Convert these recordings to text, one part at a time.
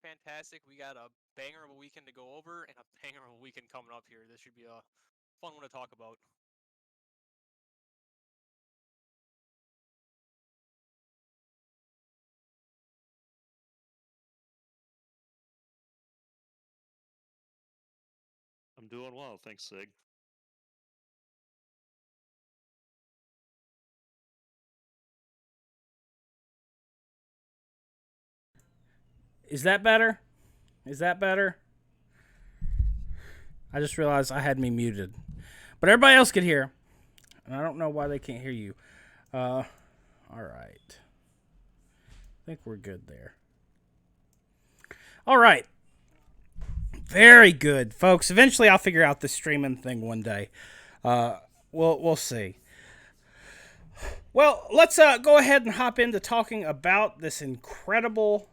fantastic. We got a banger of a weekend to go over and a banger of a weekend coming up here. This should be a fun one to talk about. I'm doing well, thanks, Sig. Is that better? Is that better? I just realized I had me muted. But everybody else could hear. And I don't know why they can't hear you. All right. I think we're good there. All right. Very good, folks. Eventually I'll figure out this streaming thing one day. We'll see. Well, let's go ahead and hop into talking about this incredible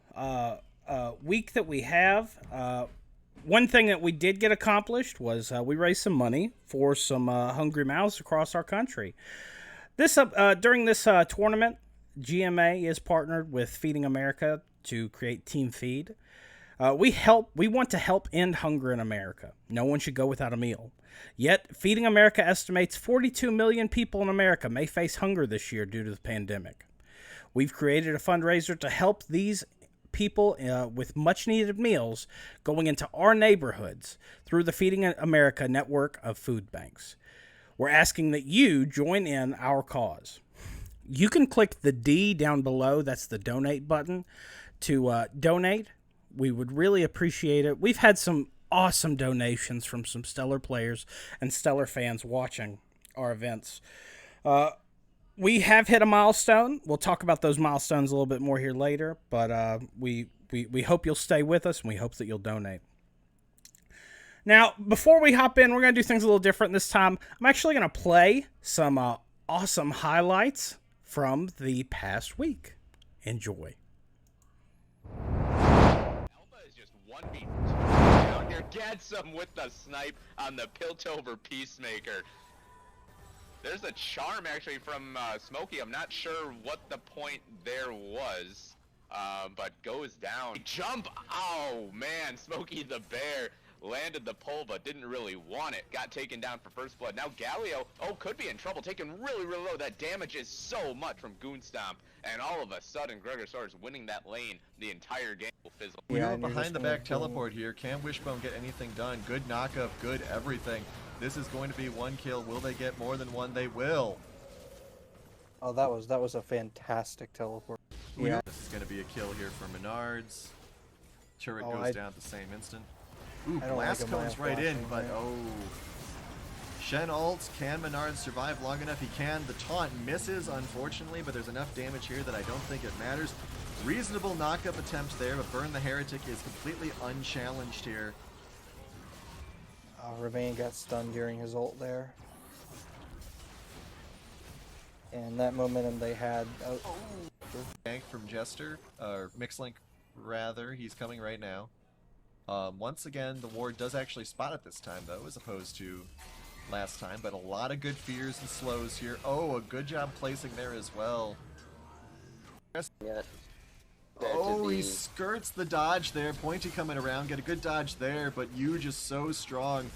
week that we have. One thing that we did get accomplished was we raised some money for some hungry mouths across our country. This during this tournament, GMA is partnered with Feeding America to create Team Feed. We want to help end hunger in America. No one should go without a meal. Yet, Feeding America estimates 42 million people in America may face hunger this year due to the pandemic. We've created a fundraiser to help these people with much needed meals going into our neighborhoods through the Feeding America network of food banks. We're asking that you join in our cause. You can click the D down below, that's the donate button, to donate. We would really appreciate it. We've had some awesome donations from some stellar players and stellar fans watching our events. We have hit a milestone. We'll talk about those milestones a little bit more here later, but we hope you'll stay with us, and we hope that you'll donate. Now, before we hop in, we're going to do things a little different this time. I'm actually going to play some awesome highlights from the past week. Enjoy. Is just 1v2 down here. Gets him with the snipe on the Piltover Peacemaker. There's a charm actually from Smokey. I'm not sure what the point there was, but goes down. Jump! Oh man, Smokey the Bear landed the pull but didn't really want it. Got taken down for first blood. Now Galio, could be in trouble. Taken really low. That damage is so much from Goon Stomp. And all of a sudden, Gregosaurus winning that lane the entire game will fizzle. We are behind the back teleport here. Can Wishbone get anything done? Good knockup, good everything. This is going to be one kill. Will they get more than one? They will. Oh, that was a fantastic teleport. Yeah. This is going to be a kill here for Menards. Turret goes down at the same instant. Ooh, Blast comes right in, but Shen ults. Can Menard survive long enough? He can. The taunt misses, unfortunately, but there's enough damage here that I don't think it matters. Reasonable knock-up attempt there, but Burn the Heretic is completely unchallenged here. Remain got stunned during his ult there. And that momentum they had... Gank from Jester, or Mixlink rather, he's coming right now. Once again, the ward does actually spot it this time, though, as opposed to last time, but a lot of good fears and slows here. Oh, a good job placing there as well. Yeah. Oh, he skirts the dodge there. Pointy coming around, get a good dodge there, but you just so strong.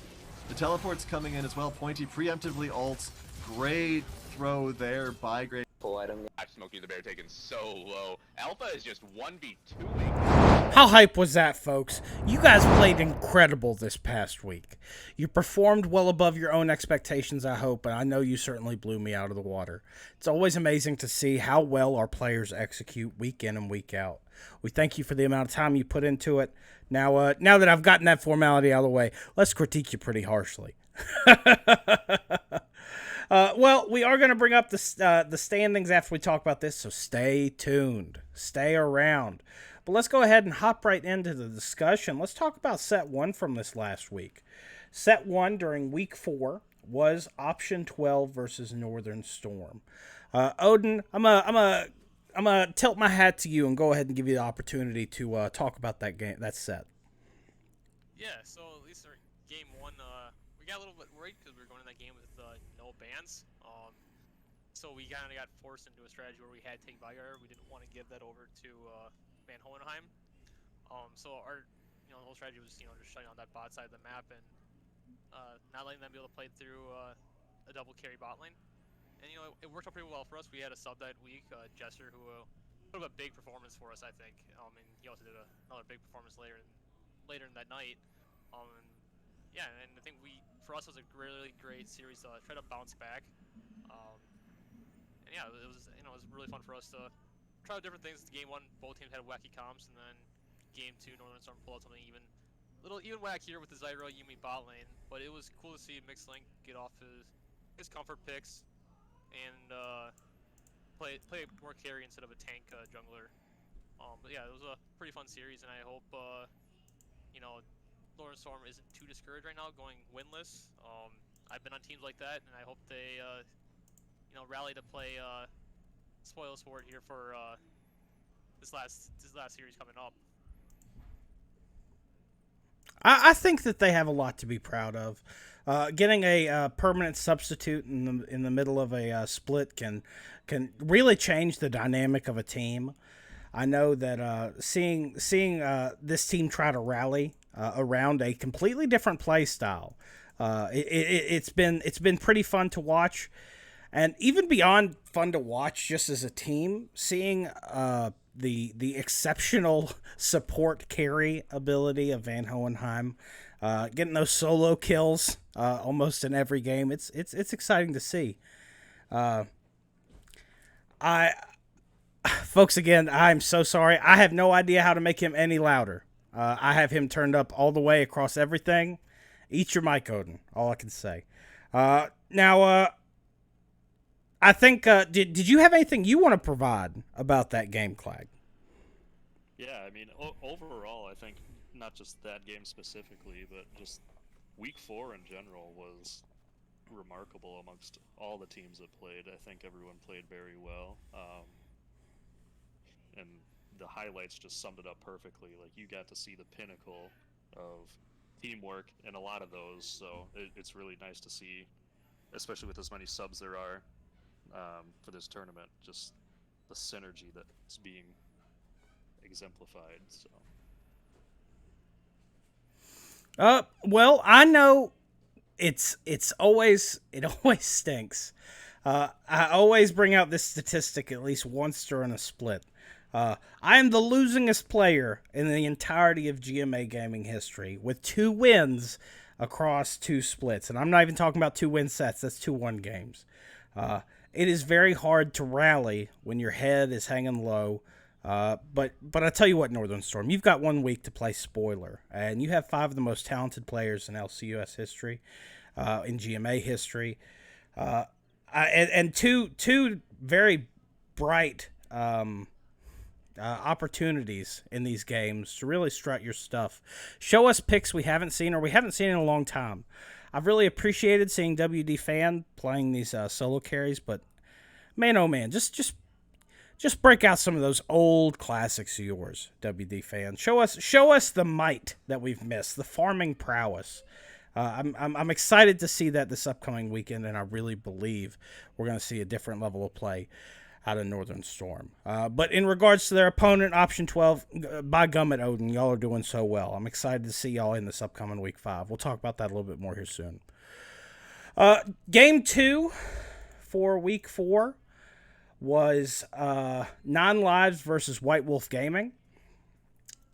The teleport's coming in as well. Pointy preemptively ults. Great throw there by Great. Full item. Smokey the Bear taken so low. Alpha is just 1v2. How hype was that, folks? You guys played incredible this past week. You performed well above your own expectations, I hope, and I know you certainly blew me out of the water. It's always amazing to see how well our players execute week in and week out. We thank you for the amount of time you put into it. Now that I've gotten that formality out of the way, let's critique you pretty harshly. Well, we are going to bring up the standings after we talk about this, so stay tuned. Stay around. But let's go ahead and hop right into the discussion. Let's talk about set 1 from this last week. Set 1 during week 4 was Option 12 versus Northern Storm. Odin, I'm gonna tilt my hat to you and go ahead and give you the opportunity to talk about that game, that set. Yeah, so at least our game 1, we got a little bit worried because we were going in that game with no bans. So we kind of got forced into a strategy where we had to take Vygar. We didn't want to give that over to Van Hohenheim. So our the whole strategy was just shutting down that bot side of the map and not letting them be able to play through a double carry bot lane. And it worked out pretty well for us. We had a sub that week, Jester, who put up a big performance for us, I think. And he also did another big performance later in that night. And yeah, and I think for us it was a really great series to try to bounce back. And yeah, it was it was really fun for us to try out different things. Game one, both teams had wacky comps, and then game two, Northern Storm pulled out something even wackier with the Zyra Yumi bot lane. But it was cool to see Mixed Link get off his comfort picks and play more carry instead of a tank jungler. But yeah, it was a pretty fun series, and I hope Northern Storm isn't too discouraged right now, going winless. I've been on teams like that, and I hope they rally to play spoil sport here for this last series coming up. I think that they have a lot to be proud of. Getting a permanent substitute in the middle of a split can really change the dynamic of a team. I know that seeing this team try to rally around a completely different play style, it's been pretty fun to watch, and even beyond fun to watch, just as a team, seeing the exceptional support carry ability of Van Hohenheim, getting those solo kills almost in every game. It's exciting to see. Folks, again, I'm so sorry. I have no idea how to make him any louder. I have him turned up all the way across everything. Eat your mic, Odin. All I can say. Now, I think, did you have anything you want to provide about that game, Clag? Yeah, I mean, overall, I think not just that game specifically, but just week 4 in general was remarkable amongst all the teams that played. I think everyone played very well. And the highlights just summed it up perfectly. Like, you got to see the pinnacle of teamwork in a lot of those, so it's really nice to see, especially with as many subs there are for this tournament, just the synergy that's being exemplified. So well, I know it always stinks. I always bring out this statistic at least once during a split. I am the losingest player in the entirety of GMA gaming history, with 2 wins across 2 splits. And I'm not even talking about 2 win sets. That's 2-1 games. It is very hard to rally when your head is hanging low. But I tell you what, Northern Storm, you've got 1 week to play spoiler, and you have 5 of the most talented players in LCUS history, in GMA history, and two very bright opportunities in these games to really strut your stuff. Show us picks we haven't seen, or we haven't seen in a long time. I've really appreciated seeing WD Fan playing these solo carries, but man, oh man, just break out some of those old classics of yours, WD Fan. Show us the might that we've missed, the farming prowess. I'm excited to see that this upcoming weekend, and I really believe we're going to see a different level of play out of Northern Storm. But in regards to their opponent, Option 12, by gummit, Odin, y'all are doing so well. I'm excited to see y'all in this upcoming Week 5. We'll talk about that a little bit more here soon. Game 2 for Week 4 was Non-Lives versus White Wolf Gaming.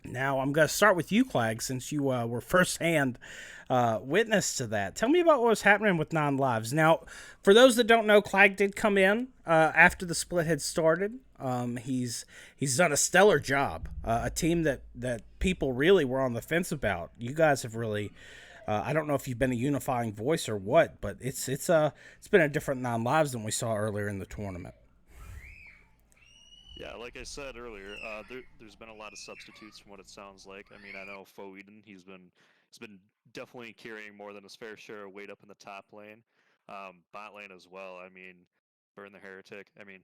Now, I'm going to start with you, Clag, since you were firsthand witness to that. Tell me about what was happening with Non-Lives. Now, for those that don't know, Clag did come in after the split had started. He's done a stellar job. A team that people really were on the fence about. You guys have really, I don't know if you've been a unifying voice or what, but it's been a different Non-Lives than we saw earlier in the tournament. yeah, like I said earlier, there's been a lot of substitutes from what it sounds like. I mean, I know Foeden, he's been definitely carrying more than his fair share of weight up in the top lane, bot lane as well. I mean, Burn the Heretic. I mean,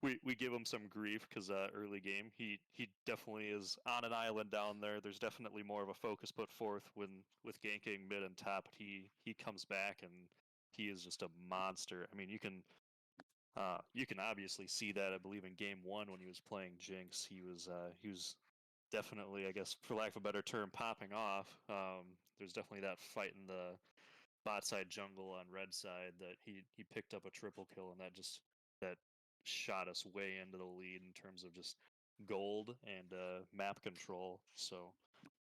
we give him some grief because early game he definitely is on an island down there. There's definitely more of a focus put forth with ganking mid and top. He comes back and he is just a monster. I mean, you can obviously see that, I believe, in game 1 when he was playing Jinx. He was definitely, I guess, for lack of a better term, popping off. There's definitely that fight in the bot side jungle on red side that he picked up a triple kill, and that shot us way into the lead in terms of just gold and map control. So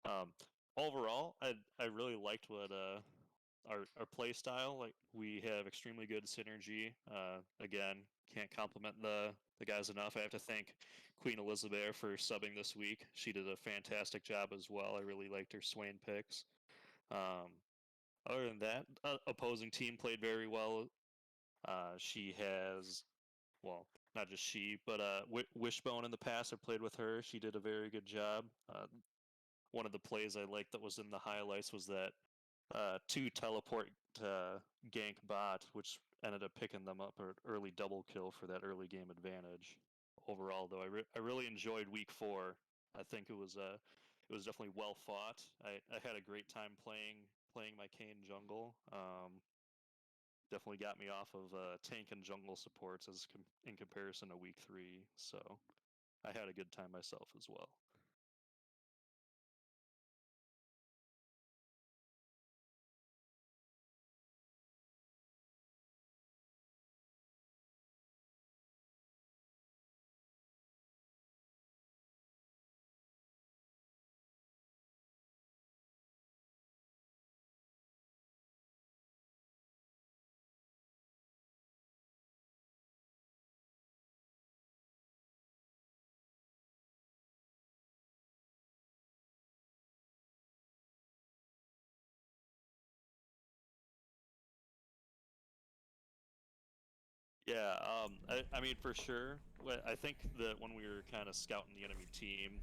um, overall, I really liked what our play style. Like, we have extremely good synergy. Again, can't compliment the guys enough. I have to thank Queen Elizabeth for subbing this week. She did a fantastic job as well. I really liked her Swain picks. Um, Other than that, opposing team played very well. She has, well, not just she, but Wishbone in the past. I played with her. She did a very good job. One of the plays I liked that was in the highlights was that two teleport gank bot, which ended up picking them up an early double kill for that early game advantage. Overall, though, I really enjoyed week 4. I think it was definitely well fought. I had a great time playing my Kayn jungle. Definitely got me off of tank and jungle supports in comparison to week 3. So I had a good time myself as well. Yeah, I mean, for sure. I think that when we were kind of scouting the enemy team,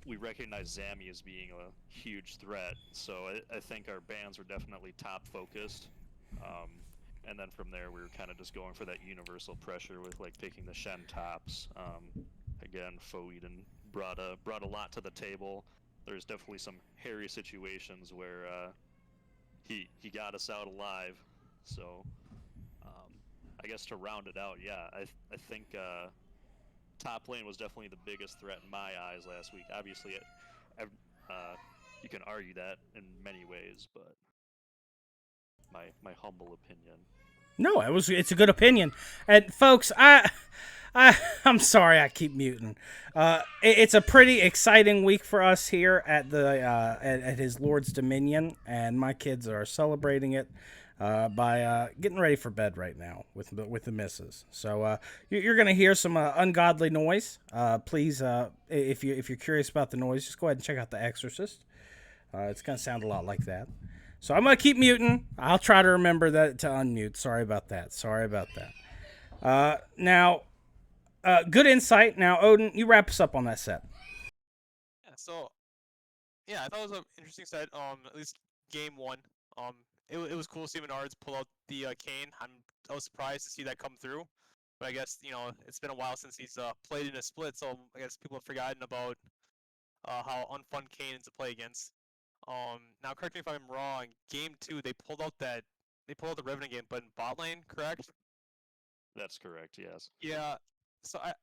we recognized Zammy as being a huge threat. So I think our bans were definitely top focused. And then from there, we were kind of just going for that universal pressure with like picking the Shen tops. Again, Foeden brought a lot to the table. There's definitely some hairy situations where he got us out alive. So I guess to round it out, yeah, I think top lane was definitely the biggest threat in my eyes last week. Obviously, you can argue that in many ways, but my humble opinion. No, it's a good opinion. And folks, I'm sorry I keep muting. It's a pretty exciting week for us here at the at his Lord's Dominion, and my kids are celebrating it by getting ready for bed right now with the missus. So you're gonna hear some ungodly noise. Please, if you're curious about the noise, just go ahead and check out The Exorcist. It's gonna sound a lot like that. So I'm going to keep muting. I'll try to remember that to unmute. Sorry about that. Now, good insight. Now, Odin, you wrap us up on that set. Yeah, so yeah, I thought it was an interesting set. At least game 1. It was cool to see Menards pull out the Kayn. I was surprised to see that come through, but I guess it's been a while since he's played in a split, so I guess people have forgotten about how unfun Kayn is to play against. Now correct me if I'm wrong. Game 2, they pulled out the Revenant game, but in bot lane, correct? That's correct. Yes. Yeah. So I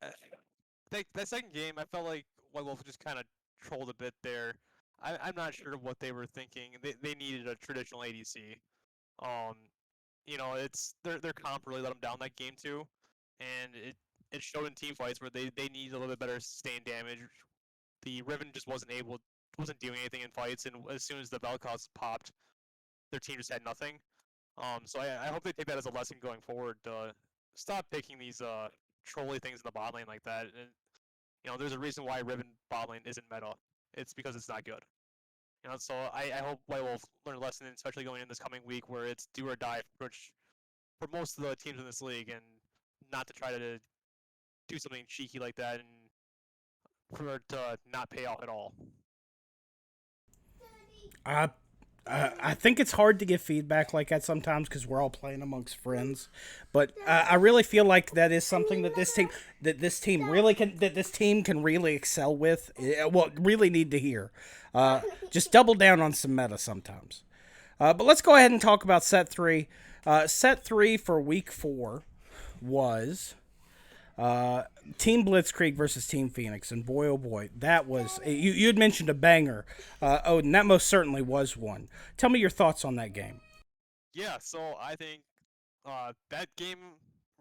that second game, I felt like White Wolf just kind of trolled a bit there. I'm not sure what they were thinking. They needed a traditional ADC. It's their comp really let them down that game 2, and it showed in team fights where they needed a little bit better sustained damage. The Riven just wasn't doing anything in fights, and as soon as the Vel'Koz popped, their team just had nothing. So I hope they take that as a lesson going forward to stop picking these trolly things in the bot lane like that. And there's a reason why Riven bot lane isn't meta. It's because it's not good. So I hope White Wolf learn a lesson, especially going in this coming week where it's do or die for most of the teams in this league, and not to try to do something cheeky like that and for it to not pay off at all. I think it's hard to give feedback like that sometimes because we're all playing amongst friends, but I really feel like that is something that this team can really excel with. Well, really need to hear. Just double down on some meta sometimes. But let's go ahead and talk about set 3. Set 3 for week 4 was Team Blitzkrieg versus Team Phoenix, and boy, oh boy, that was you had mentioned a banger, Odin. That most certainly was one. Tell me your thoughts on that game. Yeah, so I think that game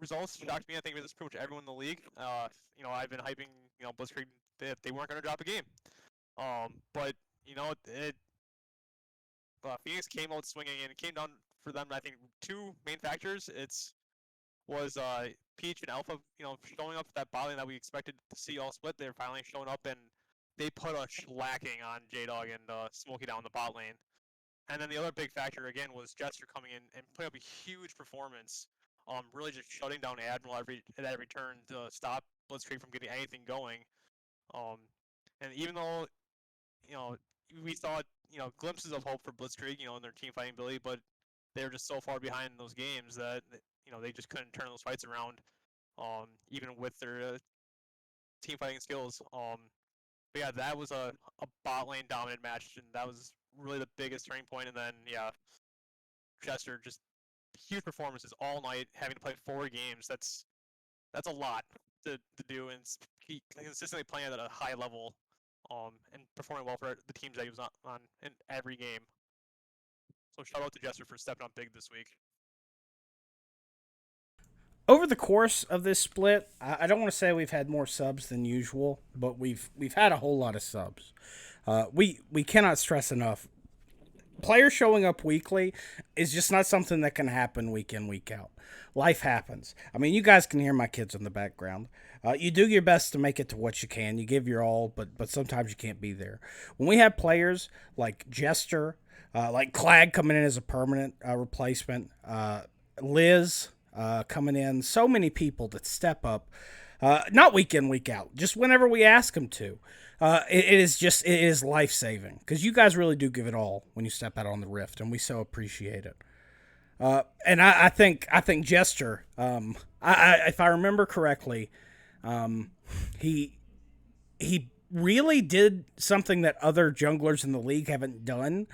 results shocked me. I think it was pretty much everyone in the league. I've been hyping, Blitzkrieg that they weren't going to drop a game. But Phoenix came out swinging, and it came down for them. I think two main factors. Was Peach and Alpha, showing up at that bot lane that we expected to see all split. They're finally showing up, and they put a shellacking on J-Dog and Smokey down the bot lane. And then the other big factor again was Jester coming in and putting up a huge performance, really just shutting down Admiral at every turn to stop Blitzkrieg from getting anything going. And even though, we saw, glimpses of hope for Blitzkrieg, in their team fighting ability, but they were just so far behind in those games that they just couldn't turn those fights around, even with their team fighting skills. But yeah, that was a bot lane dominant match, and that was really the biggest turning point. And then Chester just huge performances all night, having to play 4 games. That's a lot to do, and he consistently playing at a high level, and performing well for the teams that he was on in every game. So shout out to Jester for stepping up big this week. Over the course of this split, I don't want to say we've had more subs than usual, but we've had a whole lot of subs. We cannot stress enough. Players showing up weekly is just not something that can happen week in, week out. Life happens. I mean, you guys can hear my kids in the background. You do your best to make it to what you can. You give your all, but sometimes you can't be there. When we have players like Jester, like Clag coming in as a permanent replacement, Liz coming in, so many people that step up, not week in, week out, just whenever we ask them to. It is life-saving, because you guys really do give it all when you step out on the Rift, and we so appreciate it. And I think Jester, if I remember correctly, he really did something that other junglers in the league haven't done,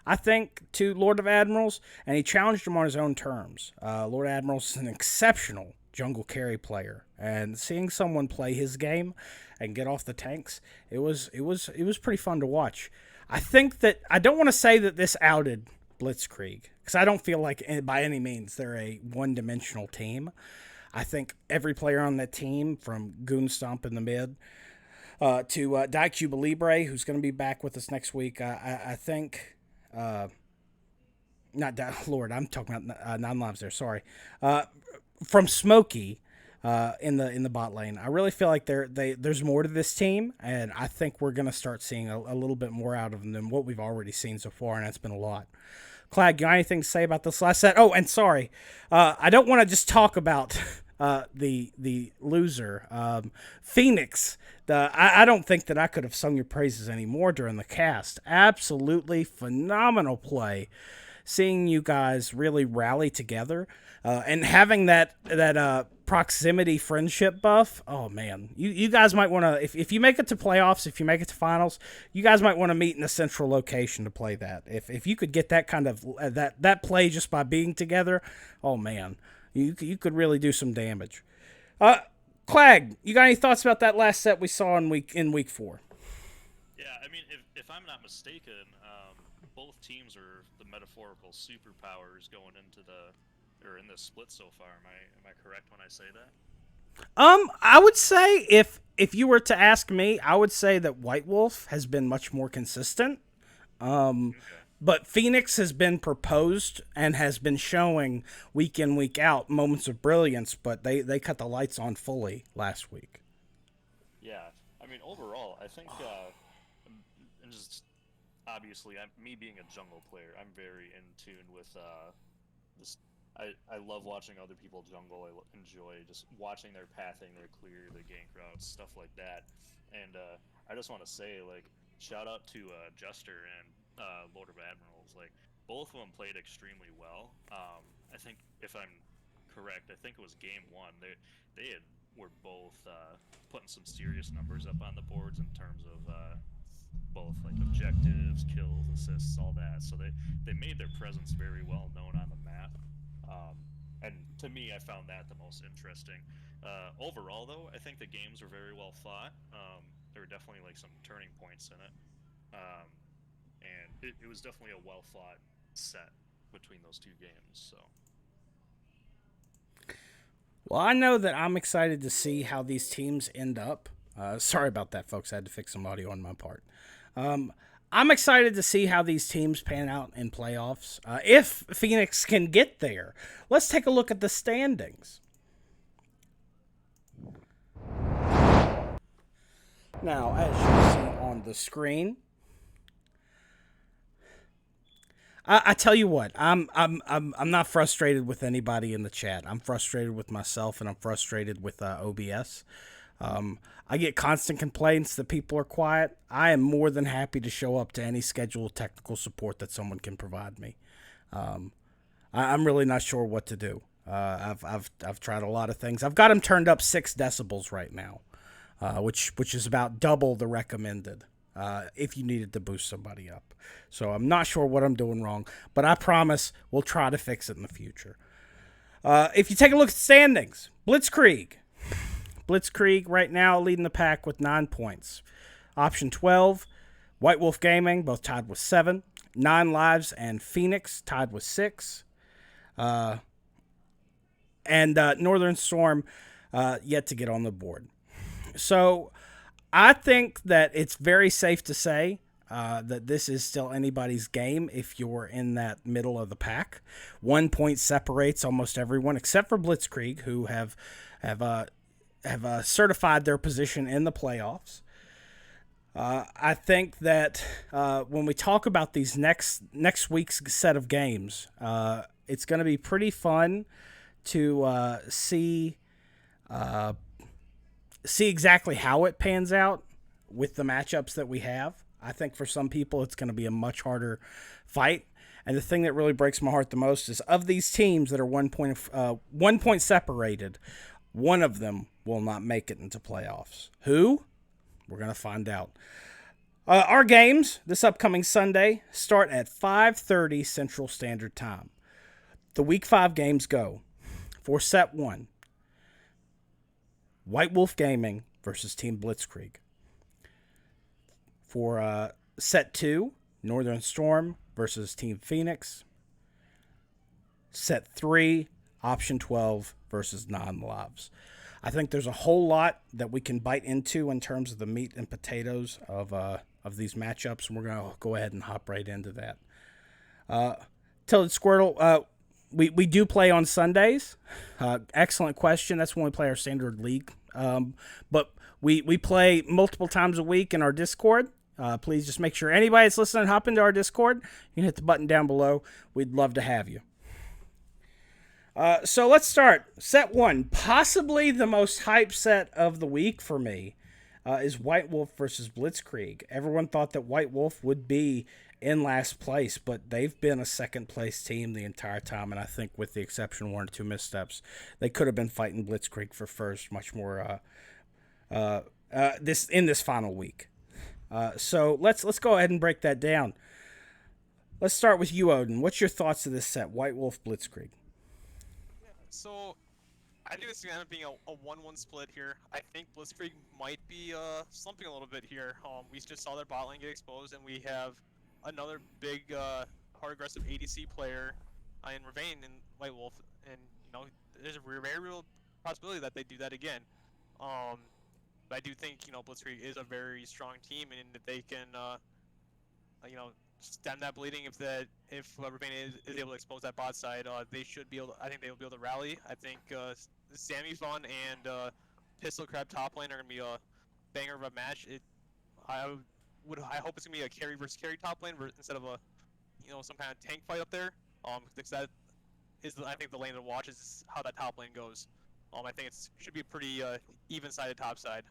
I think, to Lord of Admirals, and he challenged him on his own terms. Lord Admirals is an exceptional jungle carry player, and seeing someone play his game and get off the tanks, it was pretty fun to watch. I think that I don't want to say that this outed Blitzkrieg, because I don't feel like by any means they're a one-dimensional team. I think every player on that team, from Goonstomp in the mid to Daicuba Libre, who's going to be back with us next week, I think. Lord, I'm talking about non-lives there. Sorry. From Smokey in the bot lane, I really feel like there's more to this team, and I think we're gonna start seeing a little bit more out of them than what we've already seen so far, and that's been a lot. Clag, you got anything to say about this last set? Oh, and sorry, I don't want to just talk about the loser, Phoenix. I don't think that I could have sung your praises anymore during the cast. Absolutely phenomenal play. Seeing you guys really rally together, and having that proximity friendship buff. Oh man, you guys might want to, if you make it to playoffs, if you make it to finals, you guys might want to meet in a central location to play that. If you could get that kind of that play just by being together, oh man, you could really do some damage. Clag, you got any thoughts about that last set we saw in week 4? Yeah, I mean, if I'm not mistaken, both teams are the metaphorical superpowers going into in this split so far. Am I correct when I say that? I would say if you were to ask me, I would say that White Wolf has been much more consistent. Okay. But Phoenix has been proposed and has been showing week in, week out moments of brilliance, but they cut the lights on fully last week. Yeah, I mean, overall, I think, and just obviously, me being a jungle player, I'm very in tune with this. I love watching other people jungle. I enjoy just watching their pathing, their clear, their gank routes, stuff like that. And I just want to say, like, shout out to Jester and Lord of Admirals. Like, both of them played extremely well. I think, if I'm correct, I think it was game 1. They were both putting some serious numbers up on the boards in terms of both like objectives, kills, assists, all that. So they made their presence very well known on the map. And to me, I found that the most interesting. Overall, though, I think the games were very well fought. There were definitely like some turning points in it, and it was definitely a well fought set between those two games. So. Well, I know that I'm excited to see how these teams end up. Sorry about that, folks. I had to fix some audio on my part. I'm excited to see how these teams pan out in playoffs. If Phoenix can get there, let's take a look at the standings. Now, as you see on the screen, I tell you what, I'm not frustrated with anybody in the chat. I'm frustrated with myself, and I'm frustrated with OBS. I get constant complaints that people are quiet. I am more than happy to show up to any scheduled technical support that someone can provide me. I'm really not sure what to do. I've tried a lot of things. I've got them turned up 6 decibels right now, which is about double the recommended. If you needed to boost somebody up. So I'm not sure what I'm doing wrong, but I promise we'll try to fix it in the future. If you take a look at the standings, Blitzkrieg right now leading the pack with 9 points. Option 12, White Wolf Gaming, both tied with 7. 9 Lives and Phoenix tied with 6. And Northern Storm yet to get on the board. So I think that it's very safe to say that this is still anybody's game if you're in that middle of the pack. 1 point separates almost everyone except for Blitzkrieg, who have certified their position in the playoffs. I think that when we talk about these next week's set of games, it's going to be pretty fun to see exactly how it pans out with the matchups that we have. I think for some people it's going to be a much harder fight. And the thing that really breaks my heart the most is of these teams that are 1 point separated, one of them will not make it into playoffs. Who? We're going to find out. Our games this upcoming Sunday start at 5:30 Central Standard Time. The Week 5 games go. For Set 1, White Wolf Gaming versus Team Blitzkrieg. For Set 2, Northern Storm versus Team Phoenix. Set 3, Option 12 versus Non-Lives. I think there's a whole lot that we can bite into in terms of the meat and potatoes of these matchups, and we're going to go ahead and hop right into that. Tilted Squirtle, we do play on Sundays. Excellent question. That's when we play our standard league. But we play multiple times a week in our Discord. Please just make sure anybody that's listening, hop into our Discord. You can hit the button down below. We'd love to have you. So let's start. Set 1, possibly the most hype set of the week for me, is White Wolf versus Blitzkrieg. Everyone thought that White Wolf would be in last place, but they've been a second-place team the entire time, and I think with the exception of 1 or 2 missteps, they could have been fighting Blitzkrieg for first much more this final week. So let's go ahead and break that down. Let's start with you, Odin. What's your thoughts of this set, White Wolf Blitzkrieg? So, I think it's going to end up being a 1-1 split here. I think Blitzkrieg might be slumping a little bit here. We just saw their bot lane get exposed, and we have another big, hard-aggressive ADC player in Ravane and White Wolf. And, there's a very real possibility that they do that again. But I do think, Blitzkrieg is a very strong team, and that they can, stem that bleeding if Ravane is able to expose that bot side. They should be able to, I think they will be able to rally. I think Sammy Fun and Pistol Crab top lane are going to be a banger of a match. I hope it's going to be a carry versus carry top lane instead of a some kind of tank fight up there. Because that is I think the lane to watch is how that top lane goes. I think it should be a pretty even-sided top side.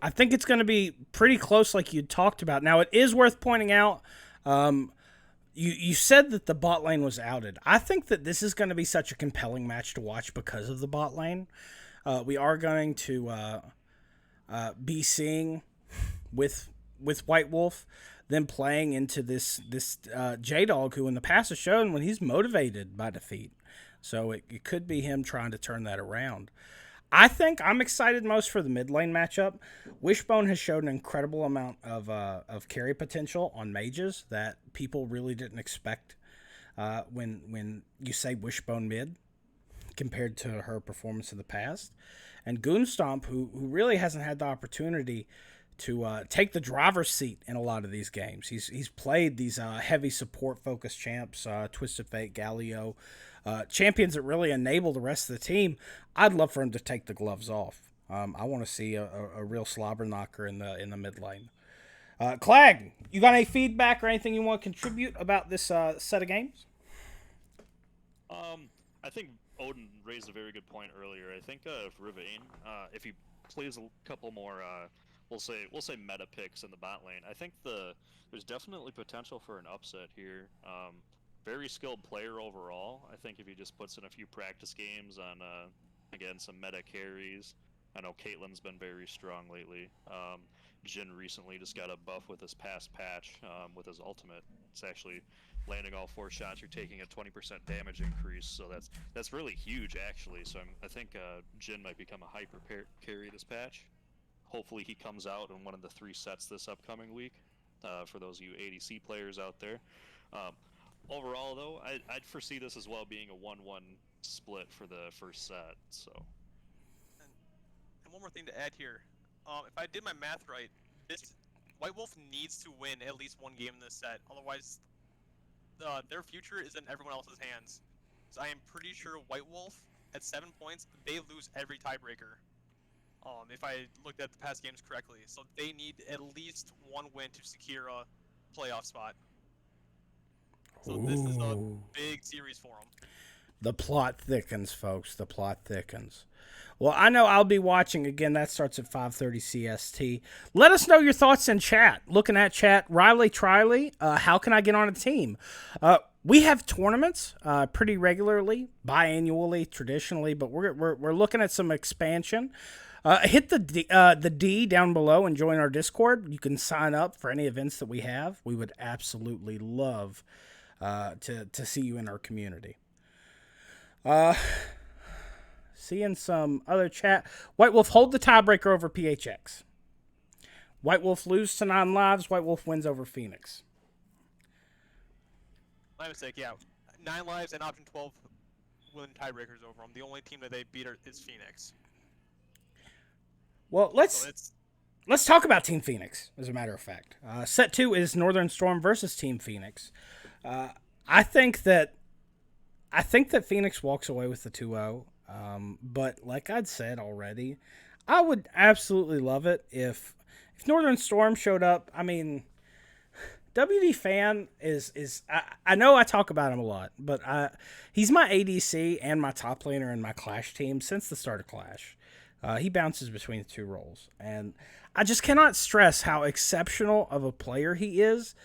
I think it's going to be pretty close like you talked about. Now, it is worth pointing out, you said that the bot lane was outed. I think that this is going to be such a compelling match to watch because of the bot lane. We are going to be seeing with White Wolf them playing into this J-Dog, who in the past has shown when he's motivated by defeat. So it could be him trying to turn that around. I think I'm excited most for the mid lane matchup. Wishbone has showed an incredible amount of carry potential on mages that people really didn't expect when you say Wishbone mid compared to her performance in the past. And Goonstomp, who really hasn't had the opportunity to take the driver's seat in a lot of these games. He's played these heavy support-focused champs, Twisted Fate, Galio, champions that really enable the rest of the team. I'd love for him to take the gloves off. I want to see a real slobber knocker in the mid lane. Clag, you got any feedback or anything you want to contribute about this set of games? I think Odin raised a very good point earlier. I think if Rivain, if he plays a couple more, we'll say meta picks in the bot lane, I think there's definitely potential for an upset here. Very skilled player overall. I think if he just puts in a few practice games on, again, some meta carries. I know Caitlyn's been very strong lately. Jin recently just got a buff with his past patch with his ultimate. It's actually landing all 4 shots. You're taking a 20% damage increase, so that's really huge actually. So I think Jin might become a hyper carry this patch. Hopefully he comes out in one of the 3 sets this upcoming week. For those of you ADC players out there. Overall, though, I'd foresee this as well being a 1-1 split for the first set. So. And one more thing to add here. If I did my math right, this White Wolf needs to win at least one game in this set. Otherwise, their future is in everyone else's hands. So I am pretty sure White Wolf, at 7 points, they lose every tiebreaker. If I looked at the past games correctly. So they need at least one win to secure a playoff spot. So this is a big series for them. The plot thickens, folks. The plot thickens. Well, I know I'll be watching. Again, that starts at 5:30 CST. Let us know your thoughts in chat. Looking at chat, Riley Triley, how can I get on a team? We have tournaments pretty regularly, biannually, traditionally, but we're looking at some expansion. Hit the D down below and join our Discord. You can sign up for any events that we have. We would absolutely love to see you in our community. Seeing some other chat. White Wolf hold the tiebreaker over PHX. White Wolf lose to 9 lives. White Wolf wins over Phoenix. My mistake, yeah. 9 lives and option 12 win tiebreakers over them. The only team that they beat is Phoenix. Well, let's talk about Team Phoenix, as a matter of fact. Set 2 is Northern Storm versus Team Phoenix. I think that Phoenix walks away with the 2-0. But like I'd said already, I would absolutely love it if Northern Storm showed up. I mean, WD Fan is I know I talk about him a lot, but he's my ADC and my top laner in my Clash team since the start of Clash. He bounces between the 2 roles, and I just cannot stress how exceptional of a player he is.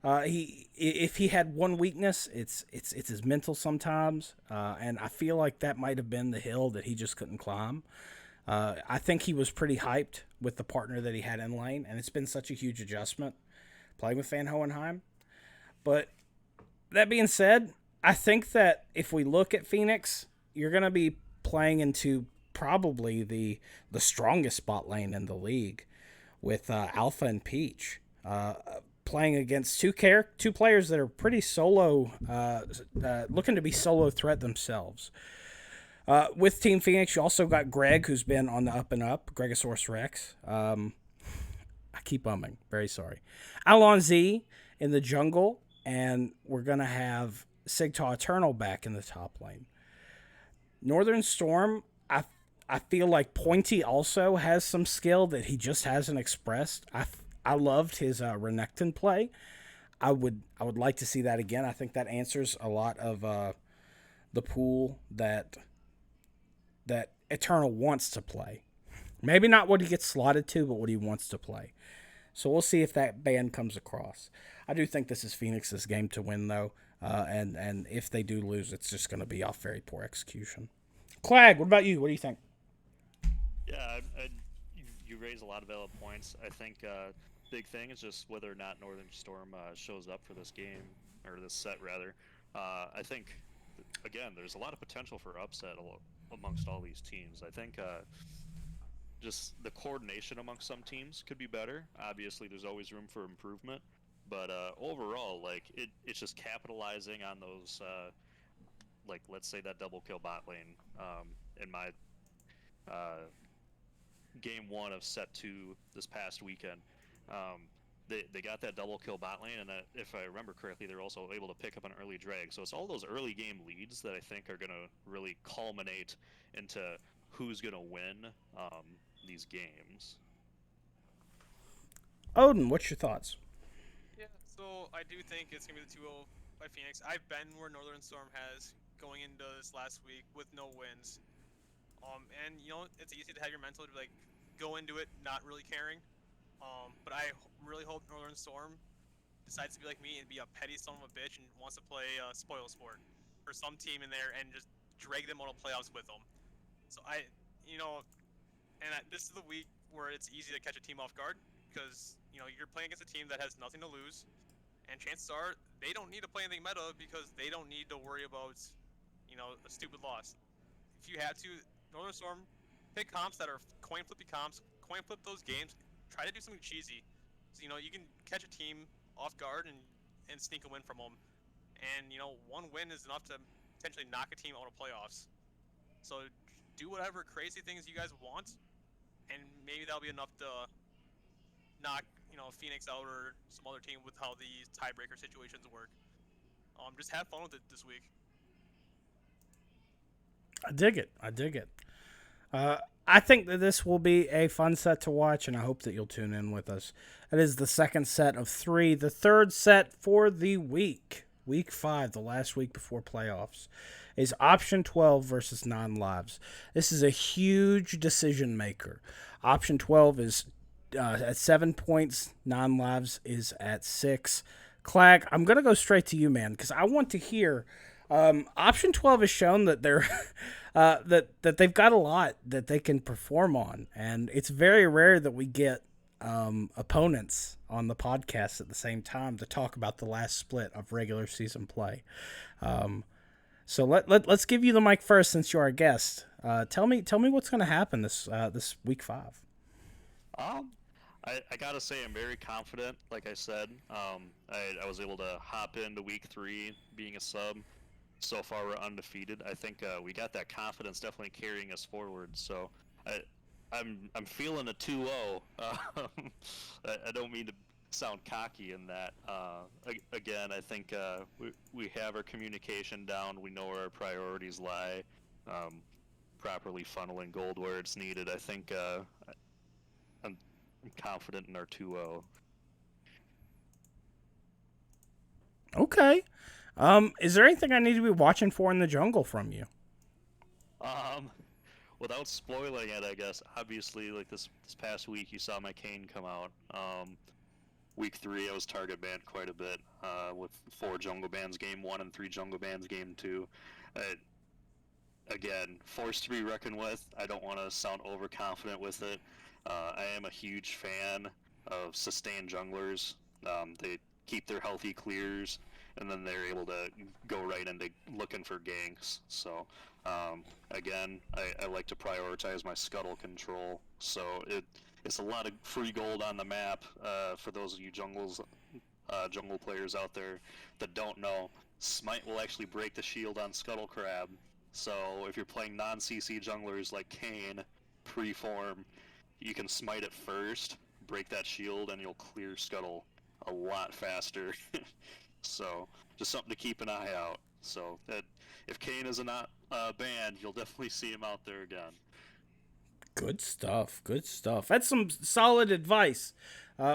If he had one weakness, it's his mental sometimes, and I feel like that might have been the hill that he just couldn't climb. I think he was pretty hyped with the partner that he had in lane, and it's been such a huge adjustment playing with Van Hohenheim. But that being said, I think that if we look at Phoenix, you're going to be playing into probably the strongest bot lane in the league with Alpha and Peach. Playing against two players that are pretty solo, looking to be solo threat themselves. With Team Phoenix, you also got Greg, who's been on the up and up, Gregosaurus Rex. I keep bumming, very sorry. Alon Z in the jungle, and we're going to have Sigta Eternal back in the top lane. Northern Storm, I feel like Pointy also has some skill that he just hasn't expressed. I loved his Renekton play. I would like to see that again. I think that answers a lot of the pool that Eternal wants to play. Maybe not what he gets slotted to, but what he wants to play. So we'll see if that band comes across. I do think this is Phoenix's game to win, though. And if they do lose, it's just going to be off very poor execution. Clag, what about you? What do you think? Yeah, you raise a lot of valid points. I think big thing is just whether or not Northern Storm shows up for this game, or this set rather. I think again, there's a lot of potential for upset amongst all these teams. I think just the coordination amongst some teams could be better. Obviously, there's always room for improvement, but overall, like it's just capitalizing on those, like let's say that double kill bot lane. In my game 1 of set 2 this past weekend, they got that double kill bot lane, and if I remember correctly, they're also able to pick up an early drag. So it's all those early game leads that I think are going to really culminate into who's going to win these games. Odin, what's your thoughts? Yeah, so I do think it's going to be the 2-0 by Phoenix. I've been where Northern Storm has going into this last week with no wins. And, you know, it's easy to have your mental to, like, go into it not really caring. But I really hope Northern Storm decides to be like me and be a petty son of a bitch and wants to play spoil sport for some team in there and just drag them out of playoffs with them. So this is the week where it's easy to catch a team off guard because, you know, you're playing against a team that has nothing to lose, and chances are they don't need to play anything meta because they don't need to worry about, you know, a stupid loss. If you had to, Northern Storm, pick comps that are coin flippy comps, coin flip those games, try to do something cheesy. So, you know, you can catch a team off guard and sneak a win from them. And, you know, one win is enough to potentially knock a team out of playoffs. So do whatever crazy things you guys want, and maybe that'll be enough to knock, you know, Phoenix out or some other team with how these tiebreaker situations work. Just have fun with it this week. I dig it. I think that this will be a fun set to watch, and I hope that you'll tune in with us. It is the second set of 3, the third set for the week. Week 5, the last week before playoffs, is Option 12 versus Non-Lives. This is a huge decision maker. Option 12 is at 7 points. Non-Lives is at 6. Clag, I'm going to go straight to you, man, because I want to hear... Option 12 has shown that they're that they've got a lot that they can perform on, and it's very rare that we get opponents on the podcast at the same time to talk about the last split of regular season play. So let's give you the mic first since you're our guest. Tell me what's going to happen this week 5. I gotta say I'm very confident. Like I said, I was able to hop into week 3 being a sub. So far, we're undefeated. I think we got that confidence definitely carrying us forward. So I'm feeling a 2-0. I don't mean to sound cocky in that. Again, I think we have our communication down. We know where our priorities lie. Properly funneling gold where it's needed. I think I'm confident in our 2-0. Okay. Is there anything I need to be watching for in the jungle from you? Without spoiling it, I guess, obviously, like this past week, you saw my Kane come out. Week 3, I was target banned quite a bit, with 4 jungle bans game 1 and 3 jungle bans game 2. Again, force to be reckoned with. I don't want to sound overconfident with it. I am a huge fan of sustained junglers. They keep their healthy clears, and then they're able to go right into looking for ganks. So, again, I like to prioritize my scuttle control. So it's a lot of free gold on the map for those of you jungle players out there that don't know. Smite will actually break the shield on Scuttle Crab. So if you're playing non-CC junglers like Kane, pre-form, you can smite it first, break that shield, and you'll clear Scuttle a lot faster. So just something to keep an eye out. So that if Kane is not banned, you'll definitely see him out there again. Good stuff. That's some solid advice.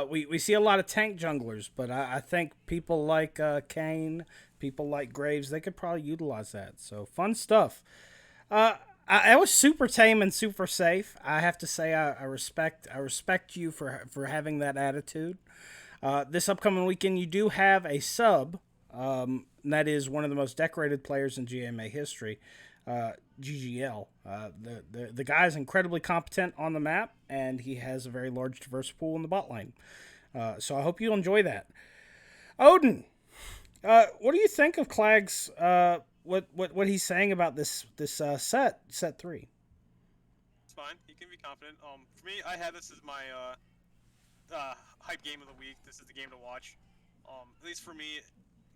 We see a lot of tank junglers, but I think people like Kane, people like Graves, they could probably utilize that. So fun stuff. I was super tame and super safe. I have to say I respect you for having that attitude. This upcoming weekend, you do have a sub. That is one of the most decorated players in GMA history, GGL. The guy is incredibly competent on the map, and he has a very large diverse pool in the bot lane. So I hope you'll enjoy that. Odin, what do you think of Clag's what he's saying about this set 3. It's fine. You can be confident. For me, I had this as my hype game of the week. This is the game to watch. At least for me,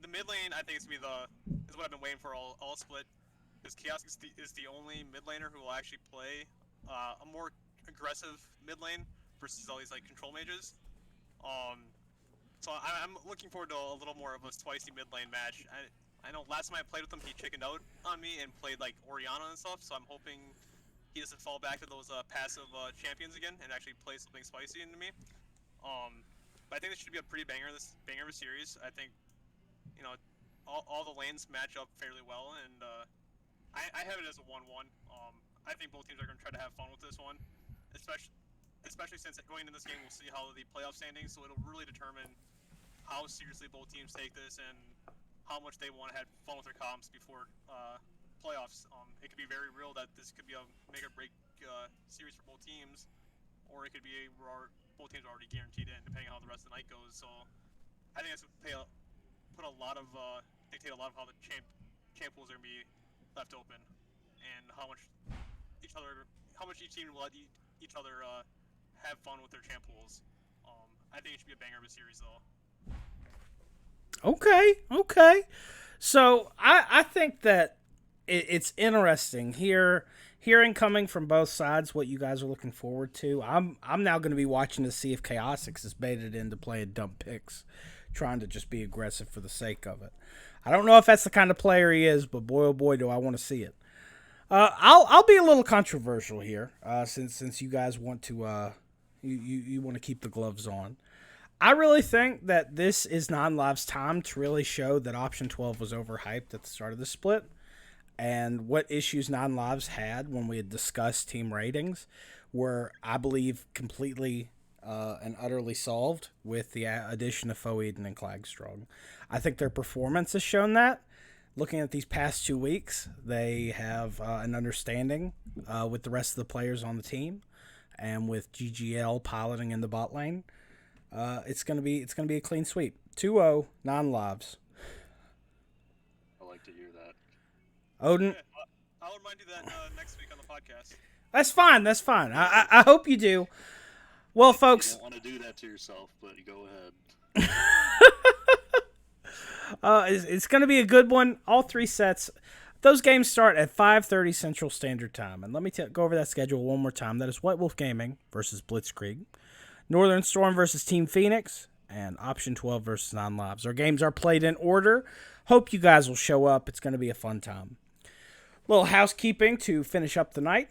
the mid lane I think is what I've been waiting for all split. Because Chaos is the only mid laner who will actually play a more aggressive mid lane versus all these like control mages. So I'm looking forward to a little more of a spicy mid lane match. I know last time I played with him, he chickened out on me and played like Orianna and stuff. So I'm hoping he doesn't fall back to those passive champions again and actually play something spicy into me. But I think this should be a pretty banger of a series. I think, you know, all the lanes match up fairly well, and I have it as a 1-1. I think both teams are going to try to have fun with this one, especially since going into this game we'll see how the playoff standings, so it'll really determine how seriously both teams take this and how much they want to have fun with their comps before playoffs. It could be very real that this could be a make or break series for both teams, or it could be where both teams are already guaranteed in, depending on how the rest of the night goes. So I think this would dictate a lot of how the champ pools are going to be left open, and how much each team will let each other have fun with their champ pools. I think it should be a banger of a series, though. Okay. So I think that it's interesting hearing coming from both sides what you guys are looking forward to. I'm now going to be watching to see if Chaosix is baited into playing dump picks, trying to just be aggressive for the sake of it. I don't know if that's the kind of player he is, but boy oh boy do I want to see it. I'll be a little controversial here, since you guys want to you want to keep the gloves on. I really think that this is Non-Live's time to really show that Option 12 was overhyped at the start of the split, and what issues Non-Lives had when we had discussed team ratings were, I believe, completely and utterly solved with the addition of Foeden and Klagstrong. I think their performance has shown that. Looking at these past 2 weeks, they have an understanding with the rest of the players on the team, and with GGL piloting in the bot lane. It's gonna be a clean sweep. 2-0 Non-Lives. I like to hear that. Odin, Yeah, I'll remind you that next week on the podcast. That's fine. I hope you do. Well, folks, You don't want to do that to yourself, but you go ahead. it's going to be a good one. All 3 sets. Those games start at 5:30 Central Standard Time. And let me go over that schedule one more time. That is White Wolf Gaming versus Blitzkrieg, Northern Storm versus Team Phoenix, and Option 12 versus Non-Lives. Our games are played in order. Hope you guys will show up. It's going to be a fun time. Little housekeeping to finish up the night.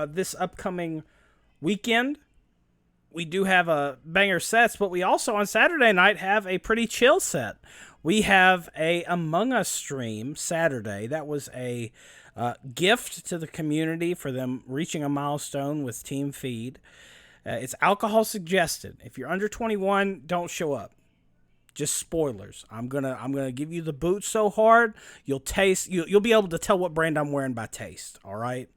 This upcoming weekend, we do have a banger sets, but we also on Saturday night have a pretty chill set. We have a Among Us stream Saturday. That was a gift to the community for them reaching a milestone with Team Feed. It's alcohol suggested. If you're under 21, don't show up. Just spoilers. I'm gonna give you the boot so hard you'll be able to tell what brand I'm wearing by taste. All right.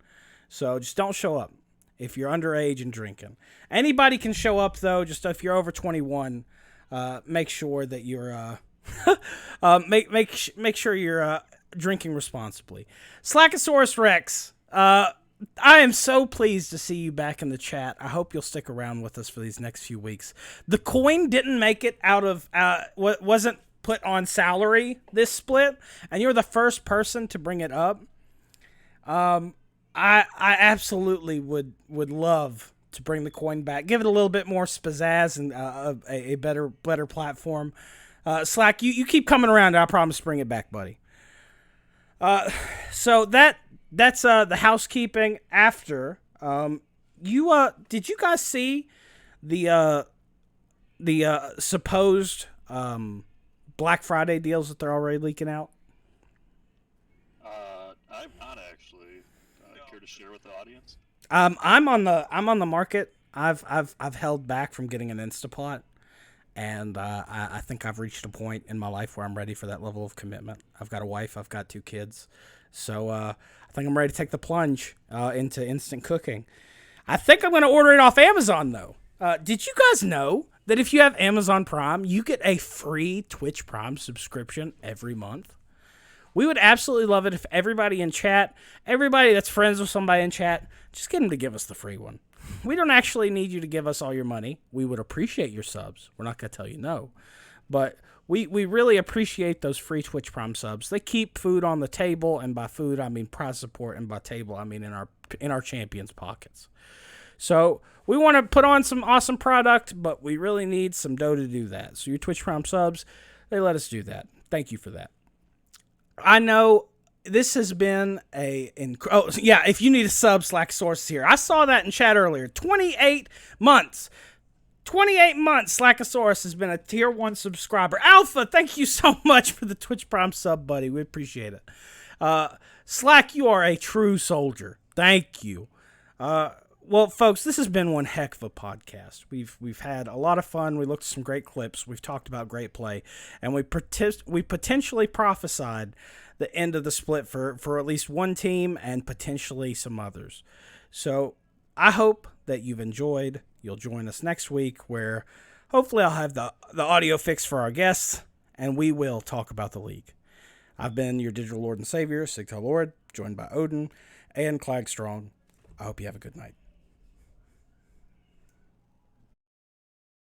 So just don't show up if you're underage and drinking. Anybody can show up though. Just if you're over 21, make sure that you're make sure you're drinking responsibly. Slackosaurus Rex. I am so pleased to see you back in the chat. I hope you'll stick around with us for these next few weeks. The coin didn't make it out of wasn't put on salary this split, and you're the first person to bring it up. I absolutely would love to bring the coin back, give it a little bit more pizzazz and a better platform. Slack, you keep coming around. I promise to bring it back, buddy. So that's the housekeeping. After did you guys see the supposed Black Friday deals that they're already leaking out? I'm not actually. Care to share with the audience? I'm on the market. I've held back from getting an Instapot, and I think I've reached a point in my life where I'm ready for that level of commitment. I've got a wife. I've got 2 kids. So I think I'm ready to take the plunge into instant cooking. I think I'm going to order it off Amazon, though. Did you guys know that if you have Amazon Prime, you get a free Twitch Prime subscription every month? We would absolutely love it if everybody in chat, everybody that's friends with somebody in chat, just get them to give us the free one. We don't actually need you to give us all your money. We would appreciate your subs. We're not going to tell you no. But we really appreciate those free Twitch Prime subs. They keep food on the table, and by food, I mean prize support, and by table, I mean in our champions' pockets. So we want to put on some awesome product, but we really need some dough to do that. So your Twitch Prime subs, they let us do that. Thank you for that. I know this has been if you need a sub, Slack Source here. I saw that in chat earlier. 28 months. 28 months, Slackosaurus has been a tier 1 subscriber. Alpha, thank you so much for the Twitch Prime sub, buddy. We appreciate it. Slack, you are a true soldier. Thank you. Well, folks, this has been one heck of a podcast. We've had a lot of fun. We looked at some great clips. We've talked about great play, and we potentially prophesied the end of the split for at least one team and potentially some others. So I hope that you've enjoyed. You'll join us next week, where hopefully I'll have the audio fixed for our guests, and we will talk about the league. I've been your digital lord and savior, Sigtal Lord, joined by Odin and Clag Strong. I hope you have a good night.